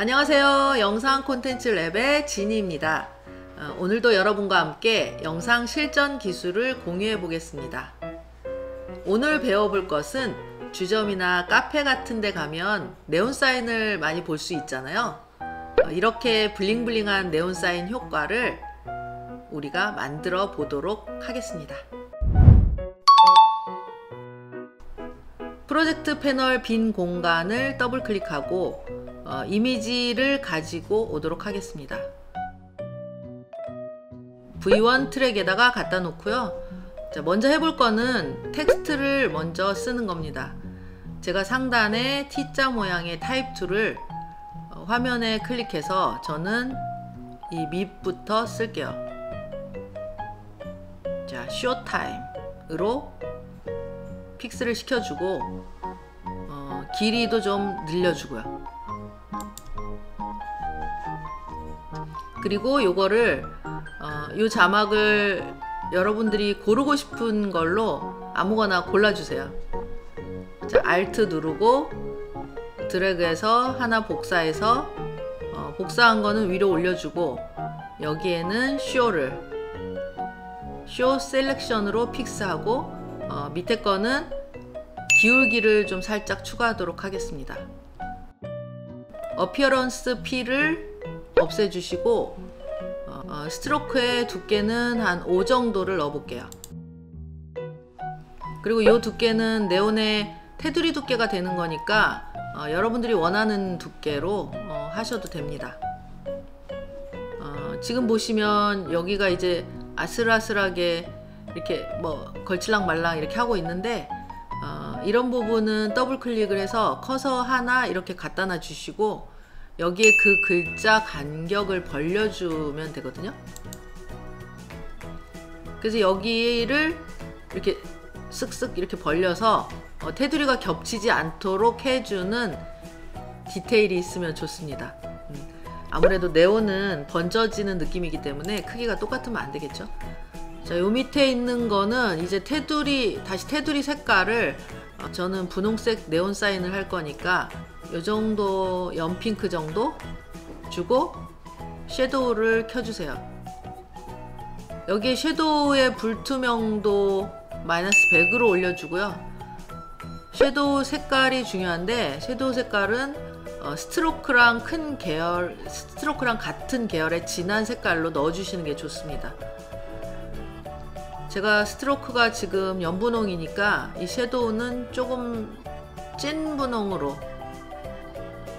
안녕하세요. 영상 콘텐츠 랩의 지니입니다. 오늘도 여러분과 함께 영상 실전 기술을 공유해 보겠습니다. 오늘 배워볼 것은 주점이나 카페 같은 데 가면 네온사인을 많이 볼 수 있잖아요. 이렇게 블링블링한 네온사인 효과를 우리가 만들어 보도록 하겠습니다. 프로젝트 패널 빈 공간을 더블 클릭하고 이미지를 가지고 오도록 하겠습니다. V1 트랙에다가 갖다 놓고요. 자, 먼저 해볼 거는 텍스트를 먼저 쓰는 겁니다. 제가 상단에 T자 모양의 타입 툴을 화면에 클릭해서 저는 이 밑부터 쓸게요. 자, 쇼타임으로 픽스를 시켜주고 길이도 좀 늘려주고요. 그리고 요거를 요 자막을 여러분들이 고르고 싶은 걸로 아무거나 골라주세요. 자, Alt 누르고 드래그해서 하나 복사해서 복사한 거는 위로 올려주고 여기에는 쇼 셀렉션으로 픽스하고 밑에 거는 기울기를 좀 살짝 추가하도록 하겠습니다. 어피어런스 P를 없애주시고 스트로크의 두께는 한 5 정도를 넣어볼게요. 그리고 이 두께는 네온의 테두리 두께가 되는 거니까 여러분들이 원하는 두께로 하셔도 됩니다. 지금 보시면 여기가 이제 아슬아슬하게 이렇게 뭐 걸칠랑 말랑 이렇게 하고 있는데 이런 부분은 더블 클릭을 해서 커서 하나 이렇게 갖다 놔 주시고 여기에 그 글자 간격을 벌려주면 되거든요. 그래서 여기를 이렇게 쓱쓱 이렇게 벌려서 테두리가 겹치지 않도록 해주는 디테일이 있으면 좋습니다. 아무래도 네온은 번져지는 느낌이기 때문에 크기가 똑같으면 안 되겠죠. 자, 요 밑에 있는 거는 이제 다시 테두리 색깔을 저는 분홍색 네온 사인을 할 거니까 요 정도 연핑크 정도 주고 섀도우를 켜주세요. 여기에 섀도우의 불투명도 마이너스 100으로 올려주고요. 섀도우 색깔이 중요한데 섀도우 색깔은 스트로크랑 같은 계열의 진한 색깔로 넣어주시는 게 좋습니다. 제가 스트로크가 지금 연분홍이니까 이 섀도우는 조금 찐 분홍으로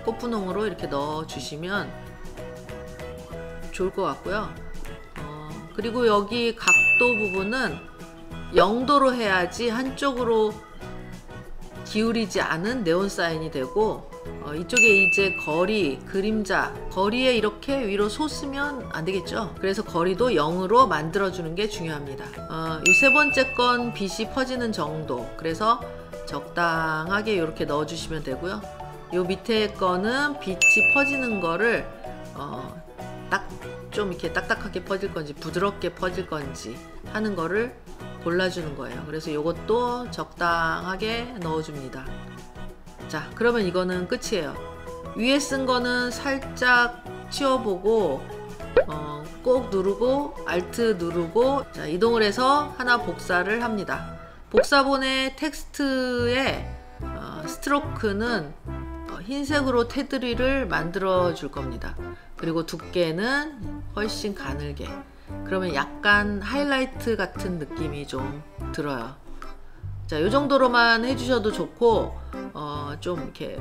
꽃분홍으로 이렇게 넣어 주시면 좋을 것 같고요. 그리고 여기 각도 부분은 0도로 해야지 한쪽으로 기울이지 않은 네온 사인이 되고 이쪽에 이제 거리에 이렇게 위로 솟으면 안 되겠죠. 그래서 거리도 0으로 만들어 주는 게 중요합니다. 이 세 번째 건 빛이 퍼지는 정도, 그래서 적당하게 이렇게 넣어 주시면 되고요. 이 밑에 거는 빛이 퍼지는 거를 좀 이렇게 딱딱하게 퍼질 건지 부드럽게 퍼질 건지 하는 거를 골라주는 거예요. 그래서 이것도 적당하게 넣어줍니다. 자, 그러면 이거는 끝이에요. 위에 쓴 거는 살짝 치워보고 꼭 누르고 Alt 누르고 자, 이동을 해서 하나 복사를 합니다. 복사본의 텍스트의 스트로크는 흰색으로 테두리를 만들어 줄 겁니다. 그리고 두께는 훨씬 가늘게, 그러면 약간 하이라이트 같은 느낌이 좀 들어요. 자, 요 정도로만 해주셔도 좋고 좀 이렇게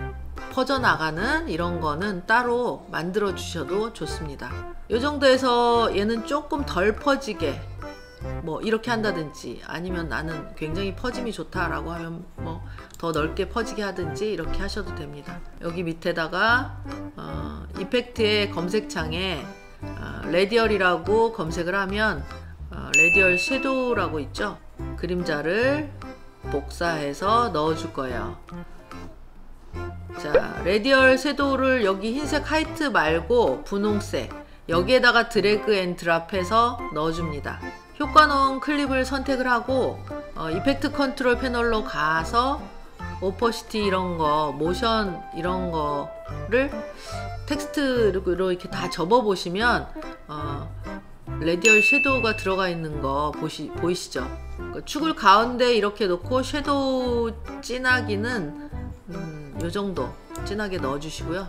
퍼져나가는 이런 거는 따로 만들어 주셔도 좋습니다. 요 정도에서 얘는 조금 덜 퍼지게 뭐 이렇게 한다든지, 아니면 나는 굉장히 퍼짐이 좋다라고 하면 뭐 더 넓게 퍼지게 하든지 이렇게 하셔도 됩니다. 여기 밑에다가 이펙트의 검색창에 레디얼이라고 검색을 하면 레디얼 섀도우라고 있죠. 그림자를 복사해서 넣어 줄 거예요. 자, 레디얼 섀도우를 여기 흰색 하이트 말고 분홍색 여기에다가 드래그 앤 드랍해서 넣어줍니다. 효과 넣은 클립을 선택을 하고 이펙트 컨트롤 패널로 가서 오퍼시티 이런 거, 모션 이런 거를 텍스트로 이렇게 다 접어 보시면 레디얼 섀도우가 들어가 있는 거 보이시죠? 축을 가운데 이렇게 놓고 섀도우 진하기는 요 정도 진하게 넣어 주시고요.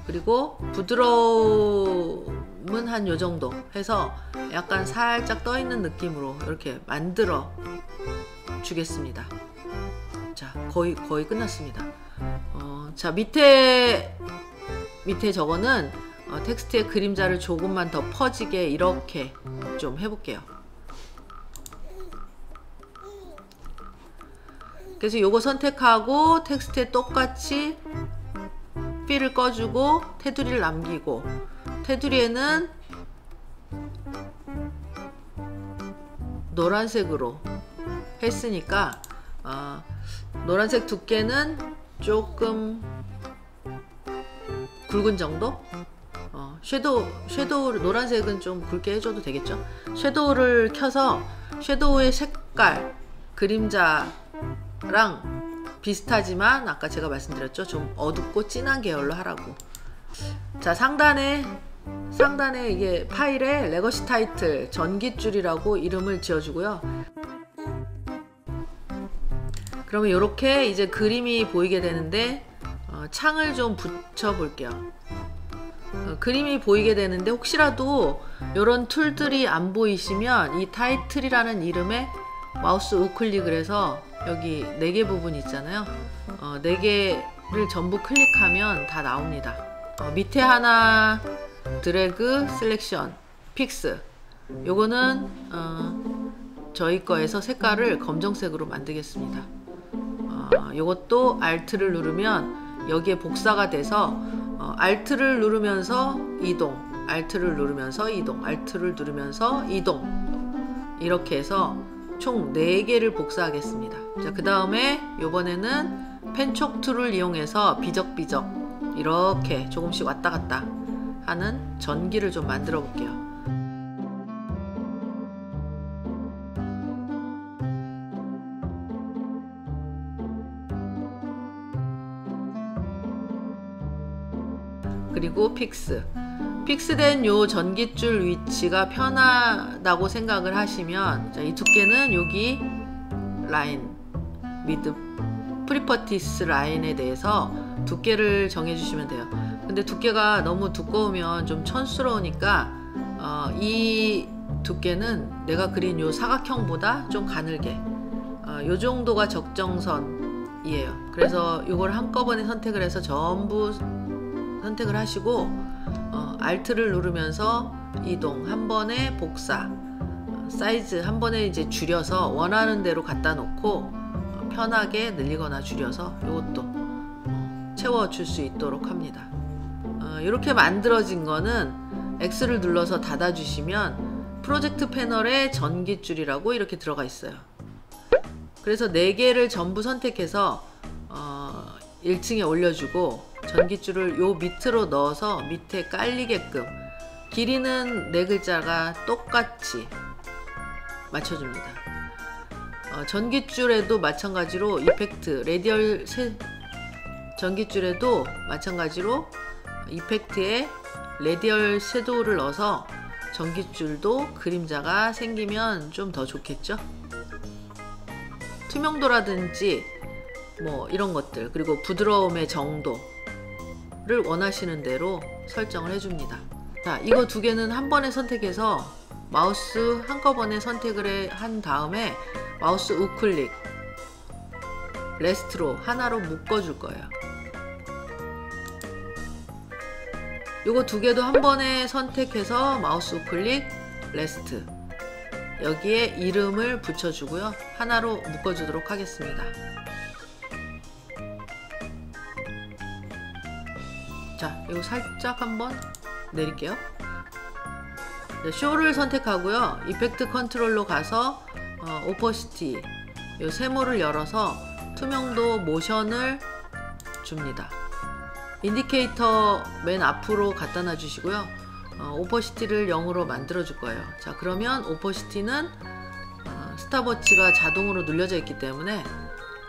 그리고 부드러움은 한 요 정도 해서 약간 살짝 떠 있는 느낌으로 이렇게 만들어 주겠습니다. 자, 거의 끝났습니다. 자, 밑에 저거는 텍스트의 그림자를 조금만 더 퍼지게 이렇게 좀 해볼게요. 그래서 요거 선택하고 텍스트에 똑같이 필을 꺼주고 테두리를 남기고, 테두리에는 노란색으로 했으니까 노란색 두께는 조금 굵은 정도? 섀도우 노란색은 좀 굵게 해줘도 되겠죠? 섀도우를 켜서 섀도우의 색깔, 그림자랑 비슷하지만 아까 제가 말씀드렸죠? 좀 어둡고 진한 계열로 하라고. 자, 상단에 이게 파일에 레거시 타이틀 전깃줄이라고 이름을 지어주고요. 그러면 이렇게 이제 그림이 보이게 되는데 창을 좀 붙여 볼게요. 그림이 보이게 되는데 혹시라도 이런 툴들이 안 보이시면 이 타이틀이라는 이름에 마우스 우클릭을 해서 여기 4개 부분 있잖아요. 4개를 전부 클릭하면 다 나옵니다. 밑에 하나 드래그 셀렉션 픽스, 요거는 저희 거에서 색깔을 검정색으로 만들겠습니다. 요것도 Alt를 누르면 여기에 복사가 돼서 Alt를 누르면서 이동, Alt를 누르면서 이동, Alt를 누르면서 이동, 이렇게 해서 총 4개를 복사하겠습니다. 자, 그 다음에 요번에는 펜촉 툴을 이용해서 비적비적 이렇게 조금씩 왔다 갔다 하는 전기를 좀 만들어 볼게요. 그리고 픽스된 요 전깃줄 위치가 편하다고 생각을 하시면, 자, 이 두께는 여기 라인 미드 프리퍼티스 라인에 대해서 두께를 정해 주시면 돼요. 근데 두께가 너무 두꺼우면 좀 촌스러우니까 이 두께는 내가 그린 요 사각형보다 좀 가늘게, 요 정도가 적정선이에요. 그래서 요걸 한꺼번에 선택을 해서 전부 선택을 하시고 Alt를 누르면서 이동, 한 번에 복사, 사이즈 한 번에 이제 줄여서 원하는 대로 갖다 놓고 편하게 늘리거나 줄여서 이것도 채워줄 수 있도록 합니다. 이렇게 만들어진 거는 X를 눌러서 닫아주시면 프로젝트 패널에 전깃줄이라고 이렇게 들어가 있어요. 그래서 4개를 전부 선택해서 1층에 올려주고 전깃줄을 요 밑으로 넣어서 밑에 깔리게끔 길이는 4글자가 똑같이 맞춰줍니다. 전깃줄에도 마찬가지로 이펙트, 레디얼 전깃줄에도 마찬가지로 이펙트에 레디얼 섀도우를 넣어서 전깃줄도 그림자가 생기면 좀 더 좋겠죠? 투명도라든지 뭐 이런 것들, 그리고 부드러움의 정도를 원하시는 대로 설정을 해줍니다. 자, 이거 2개는 한 번에 선택해서 마우스 한꺼번에 선택을 한 다음에 마우스 우클릭 레스트로 하나로 묶어줄 거예요. 요거 2개도 한 번에 선택해서 마우스 우클릭 레스트, 여기에 이름을 붙여주고요. 하나로 묶어주도록 하겠습니다. 자, 이거 살짝 한번 내릴게요. 쇼를 선택하고요. 이펙트 컨트롤로 가서 오퍼시티 이 세모를 열어서 투명도 모션을 줍니다. 인디케이터 맨 앞으로 갖다 놔 주시고요. 오퍼시티를 0으로 만들어 줄 거예요. 자, 그러면 오퍼시티는 스탑워치가 자동으로 눌려져 있기 때문에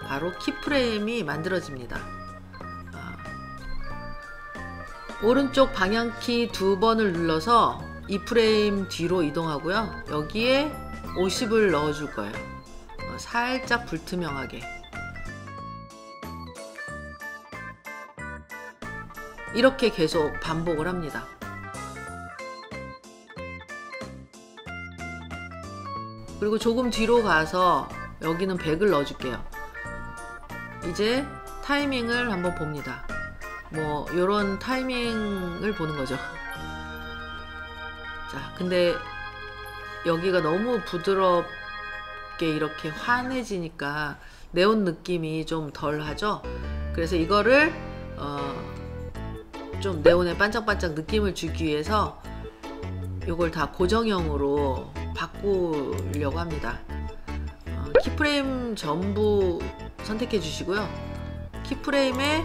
바로 키프레임이 만들어집니다. 오른쪽 방향키 2번을 눌러서 이 프레임 뒤로 이동하고요. 여기에 50을 넣어 줄 거예요. 살짝 불투명하게. 이렇게 계속 반복을 합니다. 그리고 조금 뒤로 가서 여기는 100을 넣어 줄게요. 이제 타이밍을 한번 봅니다. 뭐 요런 타이밍을 보는 거죠. 자, 근데 여기가 너무 부드럽게 이렇게 환해지니까 네온 느낌이 좀 덜 하죠. 그래서 이거를 좀 네온의 반짝반짝 느낌을 주기 위해서 요걸 다 고정형으로 바꾸려고 합니다. 키프레임 전부 선택해 주시고요. 키프레임에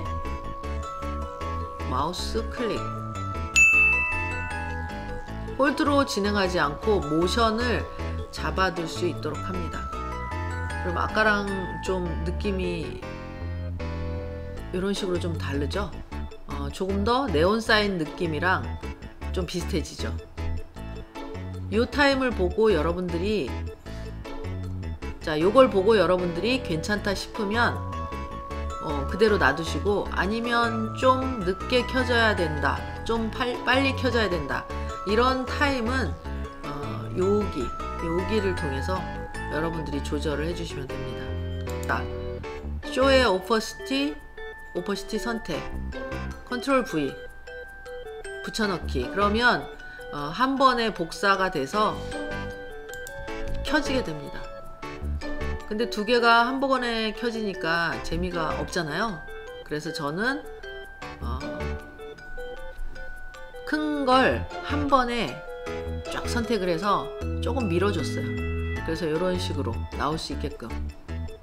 마우스 클릭. 홀드로 진행하지 않고 모션을 잡아둘 수 있도록 합니다. 그럼 아까랑 좀 느낌이 이런 식으로 좀 다르죠? 조금 더 네온 사인 느낌이랑 좀 비슷해지죠. 이 타임을 보고 여러분들이 요걸 보고 여러분들이 괜찮다 싶으면 그대로 놔두시고, 아니면 좀 늦게 켜져야 된다, 좀 빨리 켜져야 된다, 이런 타임은 여기를 통해서 여러분들이 조절을 해주시면 됩니다. 쇼의 오퍼시티 선택, 컨트롤 V 붙여넣기. 그러면 한 번에 복사가 돼서 켜지게 됩니다. 근데 두 개가 한 번에 켜지니까 재미가 없잖아요. 그래서 저는 큰 걸 한 번에 쫙 선택을 해서 조금 밀어줬어요. 그래서 이런 식으로 나올 수 있게끔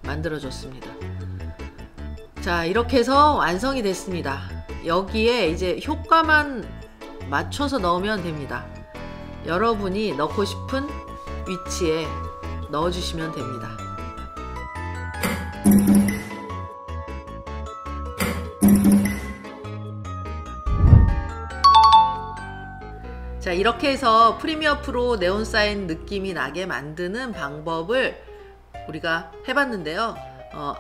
만들어줬습니다. 자, 이렇게 해서 완성이 됐습니다. 여기에 이제 효과만 맞춰서 넣으면 됩니다. 여러분이 넣고 싶은 위치에 넣어주시면 됩니다. 자, 이렇게 해서 프리미어 프로 네온 사인 느낌이 나게 만드는 방법을 우리가 해봤는데요.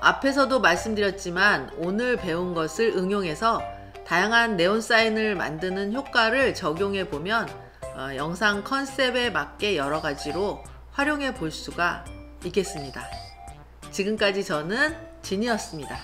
앞에서도 말씀드렸지만 오늘 배운 것을 응용해서 다양한 네온 사인을 만드는 효과를 적용해 보면 영상 컨셉에 맞게 여러 가지로 활용해 볼 수가 있겠습니다. 지금까지 저는 진이었습니다.